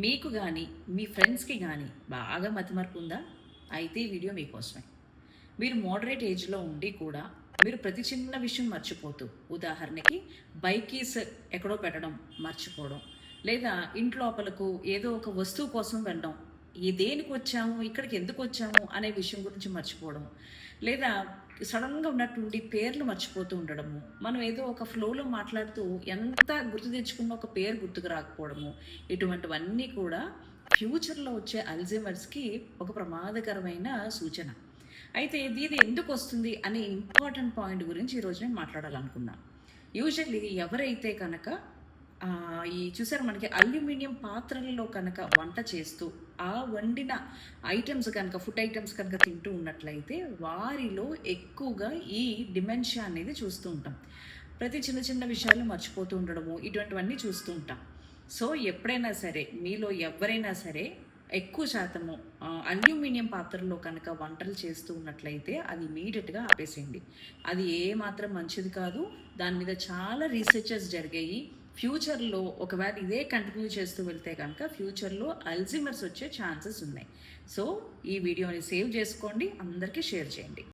మీకు కానీ మీ ఫ్రెండ్స్కి కానీ బాగా మతిమరుపు ఉందా? అయితే ఈ వీడియో మీకోసమే. మీరు మోడరేట్ ఏజ్లో ఉండి కూడా మీరు ప్రతి చిన్న విషయం మర్చిపోతూ, ఉదాహరణకి బైక్ కీస్ ఎక్కడో పెట్టడం మర్చిపోవడం, లేదా ఇంట్లోపలకు ఏదో ఒక వస్తువు కోసం వెళ్ళడం, దేనికి వచ్చాము, ఇక్కడికి ఎందుకు వచ్చాము అనే విషయం గురించి మర్చిపోవడం, లేదా సడన్గా ఉన్నటువంటి పేర్లు మర్చిపోతూ ఉండడము, మనం ఏదో ఒక ఫ్లోలో మాట్లాడుతూ ఎంత గుర్తు తెచ్చుకున్న ఒక పేరు గుర్తుకు రాకపోవడము, ఇటువంటివన్నీ కూడా ఫ్యూచర్లో వచ్చే అల్జీమర్స్కి ఒక ప్రమాదకరమైన సూచన. అయితే ఇది ఎందుకు వస్తుంది అనే ఇంపార్టెంట్ పాయింట్ గురించి ఈరోజు నేను మాట్లాడాలనుకున్నాను. యూజువల్లీ ఎవరైతే కనుక చూసారు మనకి అల్యూమినియం పాత్రలలో కనుక వంట చేస్తూ ఆ వండిన ఐటమ్స్ కనుక ఫుడ్ ఐటమ్స్ కనుక తింటూ ఉన్నట్లయితే వారిలో ఎక్కువగా ఈ డిమెన్షియా అనేది చూస్తూ ఉంటాం. ప్రతి చిన్న చిన్న విషయాలు మర్చిపోతూ ఉండడము ఇటువంటివన్నీ చూస్తూ ఉంటాం. సో ఎప్పుడైనా సరే మీలో ఎవరైనా సరే ఎక్కువ శాతము అల్యూమినియం పాత్రలో కనుక వంటలు చేస్తూ ఉన్నట్లయితే అది ఇమీడియట్గా ఆపేసేయండి. అది ఏమాత్రం మంచిది కాదు. దాని మీద చాలా రీసెర్చెస్ జరిగాయి. ఫ్యూచర్లో ఒకవేళ ఇదే కంటిన్యూ చేస్తూ వెళ్తే కనుక ఫ్యూచర్లో అల్జీమర్స్ వచ్చే ఛాన్సెస్ ఉన్నాయి. సో ఈ వీడియోని సేవ్ చేసుకోండి, అందరికీ షేర్ చేయండి.